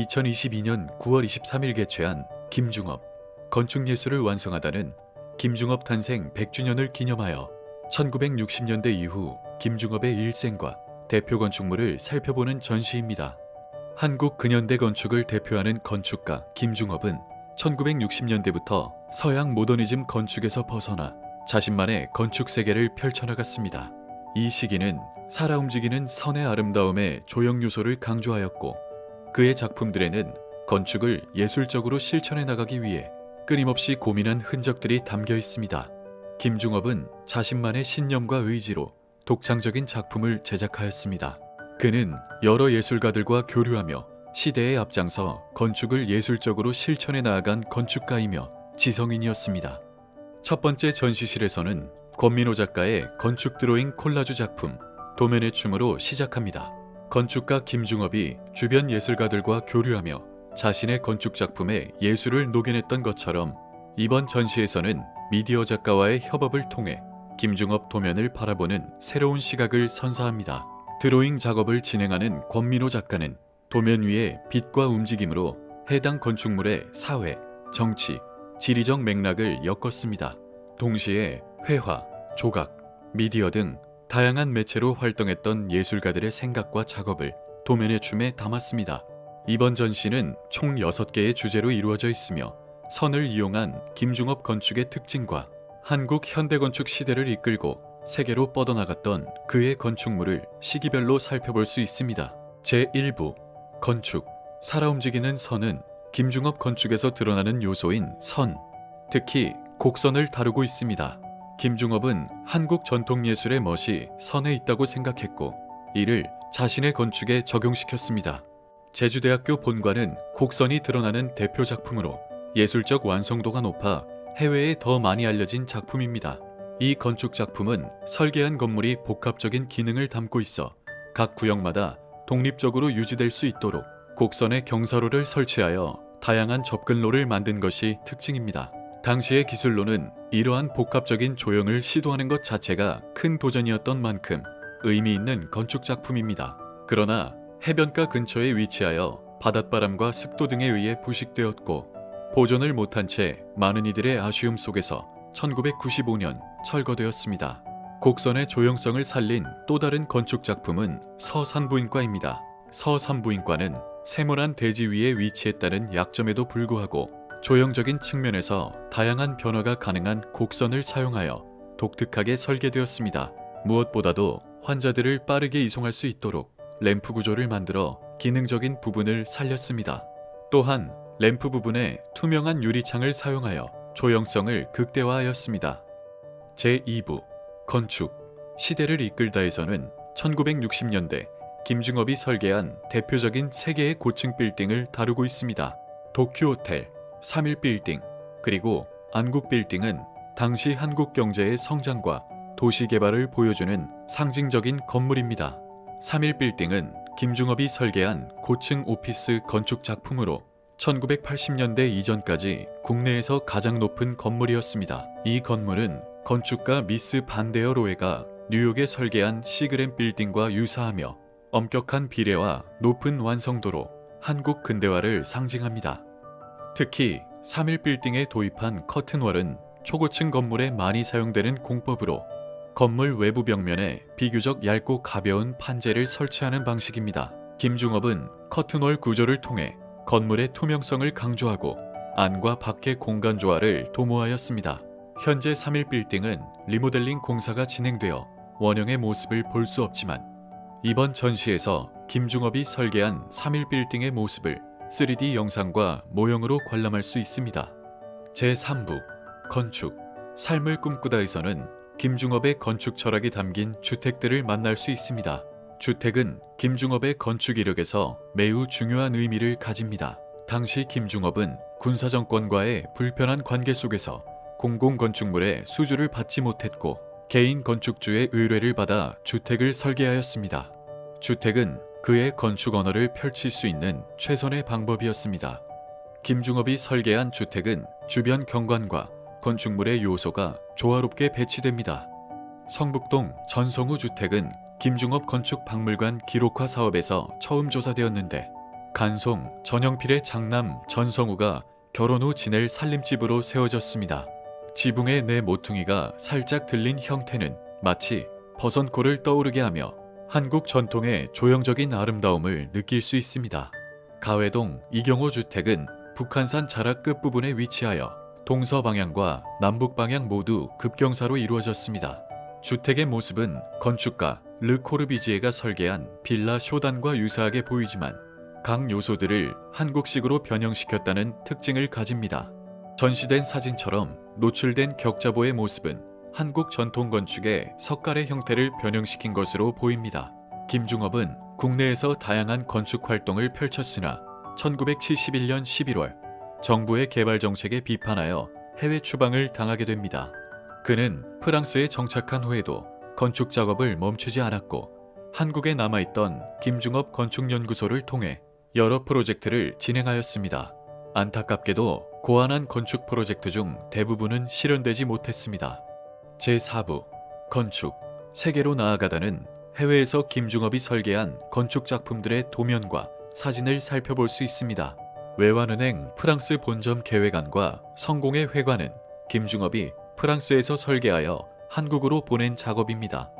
2022년 9월 23일 개최한 김중업 건축예술을 완성하다는 김중업 탄생 100주년을 기념하여 1960년대 이후 김중업의 일생과 대표 건축물을 살펴보는 전시입니다. 한국 근현대 건축을 대표하는 건축가 김중업은 1960년대부터 서양 모더니즘 건축에서 벗어나 자신만의 건축 세계를 펼쳐나갔습니다. 이 시기는 살아 움직이는 선의 아름다움의 조형 요소를 강조하였고, 그의 작품들에는 건축을 예술적으로 실천해 나가기 위해 끊임없이 고민한 흔적들이 담겨 있습니다. 김중업은 자신만의 신념과 의지로 독창적인 작품을 제작하였습니다. 그는 여러 예술가들과 교류하며 시대에 앞장서 건축을 예술적으로 실천해 나아간 건축가이며 지성인이었습니다. 첫 번째 전시실에서는 권민호 작가의 건축 드로잉 콜라주 작품 도면의 춤으로 시작합니다. 건축가 김중업이 주변 예술가들과 교류하며 자신의 건축 작품에 예술을 녹여냈던 것처럼 이번 전시에서는 미디어 작가와의 협업을 통해 김중업 도면을 바라보는 새로운 시각을 선사합니다. 드로잉 작업을 진행하는 권민호 작가는 도면 위에 빛과 움직임으로 해당 건축물의 사회, 정치, 지리적 맥락을 엮었습니다. 동시에 회화, 조각, 미디어 등 다양한 매체로 활동했던 예술가들의 생각과 작업을 도면의 춤에 담았습니다. 이번 전시는 총 6개의 주제로 이루어져 있으며 선을 이용한 김중업 건축의 특징과 한국 현대건축 시대를 이끌고 세계로 뻗어나갔던 그의 건축물을 시기별로 살펴볼 수 있습니다. 제1부 건축, 살아 움직이는 선은 김중업 건축에서 드러나는 요소인 선, 특히 곡선을 다루고 있습니다. 김중업은 한국 전통예술의 멋이 선에 있다고 생각했고 이를 자신의 건축에 적용시켰습니다. 제주대학교 본관은 곡선이 드러나는 대표 작품으로 예술적 완성도가 높아 해외에 더 많이 알려진 작품입니다. 이 건축 작품은 설계한 건물이 복합적인 기능을 담고 있어 각 구역마다 독립적으로 유지될 수 있도록 곡선의 경사로를 설치하여 다양한 접근로를 만든 것이 특징입니다. 당시의 기술로는 이러한 복합적인 조형을 시도하는 것 자체가 큰 도전이었던 만큼 의미 있는 건축 작품입니다. 그러나 해변가 근처에 위치하여 바닷바람과 습도 등에 의해 부식되었고 보존을 못한 채 많은 이들의 아쉬움 속에서 1995년 철거되었습니다. 곡선의 조형성을 살린 또 다른 건축 작품은 서산부인과입니다. 서산부인과는 세모난 대지 위에 위치했다는 약점에도 불구하고 조형적인 측면에서 다양한 변화가 가능한 곡선을 사용하여 독특하게 설계되었습니다. 무엇보다도 환자들을 빠르게 이송할 수 있도록 램프 구조를 만들어 기능적인 부분을 살렸습니다. 또한 램프 부분에 투명한 유리창을 사용하여 조형성을 극대화하였습니다. 제2부 건축, 시대를 이끌다에서는 1960년대 김중업이 설계한 대표적인 3개의 고층 빌딩을 다루고 있습니다. 도쿄호텔, 3.1빌딩, 그리고 안국빌딩은 당시 한국 경제의 성장과 도시개발을 보여주는 상징적인 건물입니다. 3.1빌딩은 김중업이 설계한 고층 오피스 건축 작품으로 1980년대 이전까지 국내에서 가장 높은 건물이었습니다. 이 건물은 건축가 미스 반데어 로에가 뉴욕에 설계한 시그램 빌딩과 유사하며 엄격한 비례와 높은 완성도로 한국 근대화를 상징합니다. 특히 3.1빌딩에 도입한 커튼월은 초고층 건물에 많이 사용되는 공법으로 건물 외부 벽면에 비교적 얇고 가벼운 판재를 설치하는 방식입니다. 김중업은 커튼월 구조를 통해 건물의 투명성을 강조하고 안과 밖의 공간 조화를 도모하였습니다. 현재 3.1빌딩은 리모델링 공사가 진행되어 원형의 모습을 볼 수 없지만 이번 전시에서 김중업이 설계한 3.1빌딩의 모습을 3D 영상과 모형으로 관람할 수 있습니다. 제3부 건축, 삶을 꿈꾸다에서는 김중업의 건축 철학이 담긴 주택들을 만날 수 있습니다. 주택은 김중업의 건축 이력에서 매우 중요한 의미를 가집니다. 당시 김중업은 군사정권과의 불편한 관계 속에서 공공건축물의 수주를 받지 못했고 개인 건축주의 의뢰를 받아 주택을 설계하였습니다. 주택은 그의 건축 언어를 펼칠 수 있는 최선의 방법이었습니다. 김중업이 설계한 주택은 주변 경관과 건축물의 요소가 조화롭게 배치됩니다. 성북동 전성우 주택은 김중업 건축박물관 기록화 사업에서 처음 조사되었는데 간송, 전영필의 장남 전성우가 결혼 후 지낼 살림집으로 세워졌습니다. 지붕의 네 모퉁이가 살짝 들린 형태는 마치 버선코를 떠오르게 하며 한국 전통의 조형적인 아름다움을 느낄 수 있습니다. 가회동 이경호 주택은 북한산 자락 끝부분에 위치하여 동서방향과 남북방향 모두 급경사로 이루어졌습니다. 주택의 모습은 건축가 르 코르비지에가 설계한 빌라 쇼단과 유사하게 보이지만 각 요소들을 한국식으로 변형시켰다는 특징을 가집니다. 전시된 사진처럼 노출된 격자보의 모습은 한국 전통 건축의 석가래 형태를 변형시킨 것으로 보입니다. 김중업은 국내에서 다양한 건축 활동을 펼쳤으나 1971년 11월 정부의 개발 정책에 비판하여 해외 추방을 당하게 됩니다. 그는 프랑스에 정착한 후에도 건축 작업을 멈추지 않았고 한국에 남아있던 김중업 건축연구소를 통해 여러 프로젝트를 진행하였습니다. 안타깝게도 고안한 건축 프로젝트 중 대부분은 실현되지 못했습니다. 제4부 건축 세계로 나아가다는 해외에서 김중업이 설계한 건축 작품들의 도면과 사진을 살펴볼 수 있습니다. 외환은행 프랑스 본점 계획안과 성공의 회관은 김중업이 프랑스에서 설계하여 한국으로 보낸 작업입니다.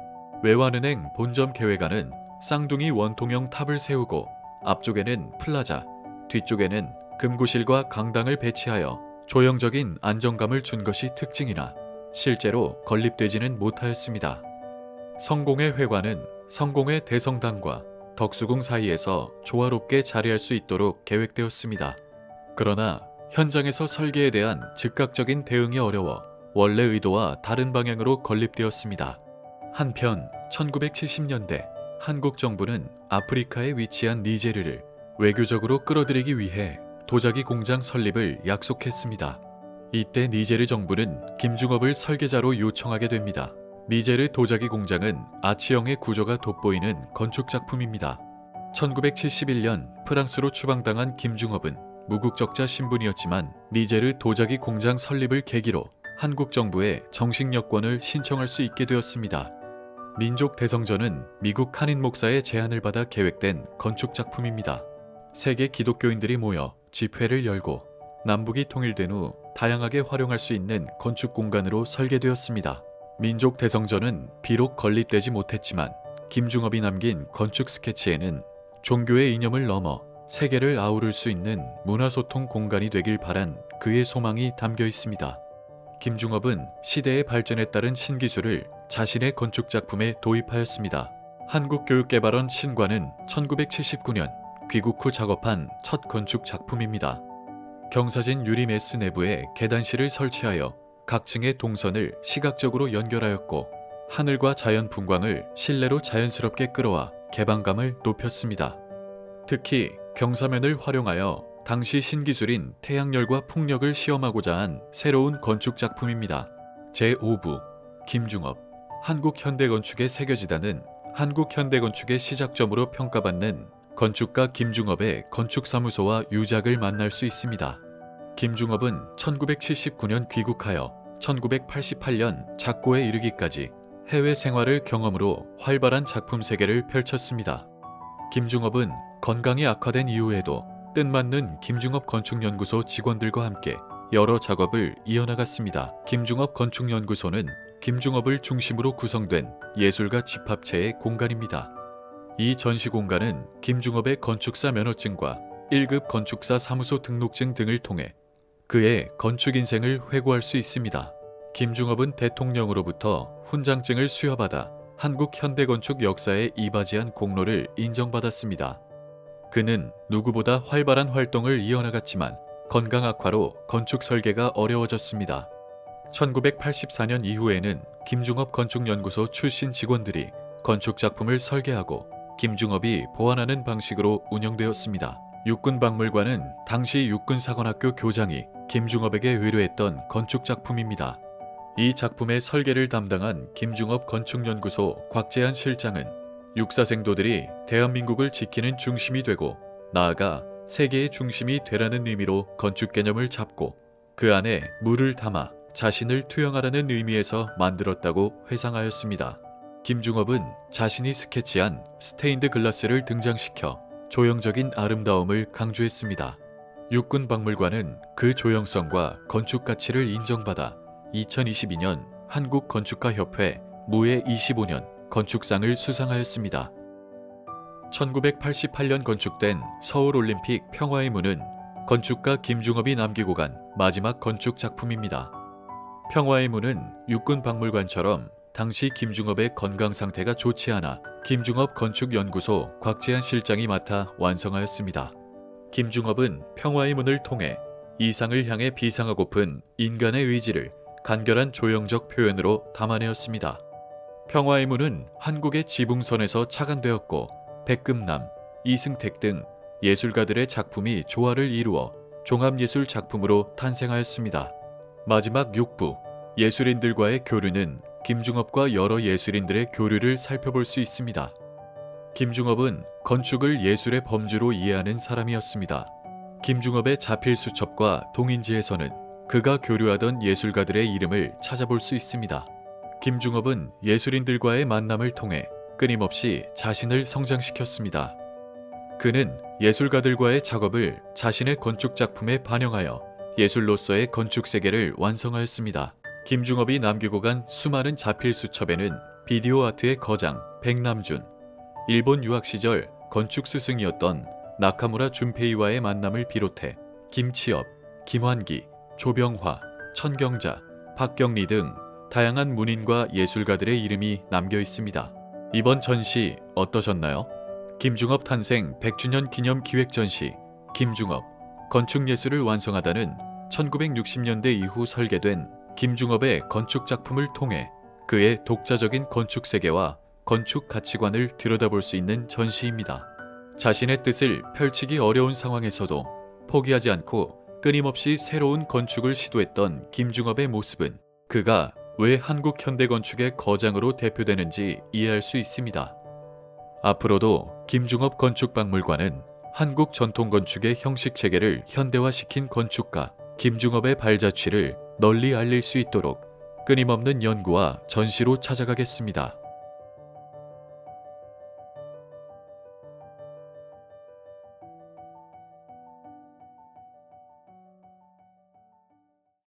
외환은행 본점 계획안은 쌍둥이 원통형 탑을 세우고 앞쪽에는 플라자, 뒤쪽에는 금구실과 강당을 배치하여 조형적인 안정감을 준 것이 특징이나 실제로 건립되지는 못하였습니다. 성공의 회관은 성공의 대성당과 덕수궁 사이에서 조화롭게 자리할 수 있도록 계획되었습니다. 그러나 현장에서 설계에 대한 즉각적인 대응이 어려워 원래 의도와 다른 방향으로 건립되었습니다. 한편 1970년대 한국 정부는 아프리카에 위치한 니제르를 외교적으로 끌어들이기 위해 도자기 공장 설립을 약속했습니다. 이때 니제르 정부는 김중업을 설계자로 요청하게 됩니다. 니제르 도자기 공장은 아치형의 구조가 돋보이는 건축작품입니다. 1971년 프랑스로 추방당한 김중업은 무국적자 신분이었지만 니제르 도자기 공장 설립을 계기로 한국 정부에 정식 여권을 신청할 수 있게 되었습니다. 민족 대성전은 미국 한인 목사의 제안을 받아 계획된 건축작품입니다. 세계 기독교인들이 모여 집회를 열고 남북이 통일된 후 다양하게 활용할 수 있는 건축 공간으로 설계되었습니다. 민족 대성전은 비록 건립되지 못했지만 김중업이 남긴 건축 스케치에는 종교의 이념을 넘어 세계를 아우를 수 있는 문화소통 공간이 되길 바란 그의 소망이 담겨 있습니다. 김중업은 시대의 발전에 따른 신기술을 자신의 건축작품에 도입하였습니다. 한국교육개발원 신관은 1979년 귀국 후 작업한 첫 건축작품입니다. 경사진 유리 메스 내부에 계단실을 설치하여 각 층의 동선을 시각적으로 연결하였고 하늘과 자연 풍광을 실내로 자연스럽게 끌어와 개방감을 높였습니다. 특히 경사면을 활용하여 당시 신기술인 태양열과 풍력을 시험하고자 한 새로운 건축작품입니다. 제5부 김중업 한국현대건축의 새겨지다는 한국현대건축의 시작점으로 평가받는 건축가 김중업의 건축사무소와 유작을 만날 수 있습니다. 김중업은 1979년 귀국하여 1988년 작고에 이르기까지 해외 생활을 경험으로 활발한 작품 세계를 펼쳤습니다. 김중업은 건강이 악화된 이후에도 뜻맞는 김중업 건축연구소 직원들과 함께 여러 작업을 이어나갔습니다. 김중업 건축연구소는 김중업을 중심으로 구성된 예술가 집합체의 공간입니다. 이 전시 공간은 김중업의 건축사 면허증과 1급 건축사 사무소 등록증 등을 통해 그의 건축 인생을 회고할 수 있습니다. 김중업은 대통령으로부터 훈장증을 수여받아 한국 현대건축 역사에 이바지한 공로를 인정받았습니다. 그는 누구보다 활발한 활동을 이어나갔지만 건강 악화로 건축 설계가 어려워졌습니다. 1984년 이후에는 김중업 건축연구소 출신 직원들이 건축작품을 설계하고 김중업이 보완하는 방식으로 운영되었습니다. 육군박물관은 당시 육군사관학교 교장이 김중업에게 의뢰했던 건축작품입니다. 이 작품의 설계를 담당한 김중업 건축연구소 곽재한 실장은 육사생도들이 대한민국을 지키는 중심이 되고 나아가 세계의 중심이 되라는 의미로 건축 개념을 잡고 그 안에 물을 담아 자신을 투영하라는 의미에서 만들었다고 회상하였습니다. 김중업은 자신이 스케치한 스테인드 글라스를 등장시켜 조형적인 아름다움을 강조했습니다. 육군박물관은 그 조형성과 건축 가치를 인정받아 2022년 한국건축가협회 무예 25년 건축상을 수상하였습니다. 1988년 건축된 서울올림픽 평화의 문은 건축가 김중업이 남기고 간 마지막 건축 작품입니다. 평화의 문은 육군박물관처럼 당시 김중업의 건강 상태가 좋지 않아 김중업 건축연구소 곽재한 실장이 맡아 완성하였습니다. 김중업은 평화의 문을 통해 이상을 향해 비상하고픈 인간의 의지를 간결한 조형적 표현으로 담아내었습니다. 평화의 문은 한국의 지붕선에서 착안되었고 백금남, 이승택 등 예술가들의 작품이 조화를 이루어 종합예술 작품으로 탄생하였습니다. 마지막 6부 예술인들과의 교류는 김중업과 여러 예술인들의 교류를 살펴볼 수 있습니다. 김중업은 건축을 예술의 범주로 이해하는 사람이었습니다. 김중업의 자필수첩과 동인지에서는 그가 교류하던 예술가들의 이름을 찾아볼 수 있습니다. 김중업은 예술인들과의 만남을 통해 끊임없이 자신을 성장시켰습니다. 그는 예술가들과의 작업을 자신의 건축 작품에 반영하여 예술로서의 건축 세계를 완성하였습니다. 김중업이 남기고 간 수많은 자필수첩에는 비디오 아트의 거장 백남준, 일본 유학 시절 건축 스승이었던 나카무라 준페이와의 만남을 비롯해 김치엽, 김환기, 조병화, 천경자, 박경리 등 다양한 문인과 예술가들의 이름이 남겨 있습니다. 이번 전시 어떠셨나요? 김중업 탄생 100주년 기념 기획 전시 김중업 건축예술을 완성하다는 1960년대 이후 설계된 김중업의 건축 작품을 통해 그의 독자적인 건축 세계와 건축 가치관을 들여다볼 수 있는 전시입니다. 자신의 뜻을 펼치기 어려운 상황에서도 포기하지 않고 끊임없이 새로운 건축을 시도했던 김중업의 모습은 그가 왜 한국 현대건축의 거장으로 대표되는지 이해할 수 있습니다. 앞으로도 김중업 건축박물관은 한국 전통건축의 형식체계를 현대화시킨 건축가 김중업의 발자취를 널리 알릴 수 있도록 끊임없는 연구와 전시로 찾아가겠습니다.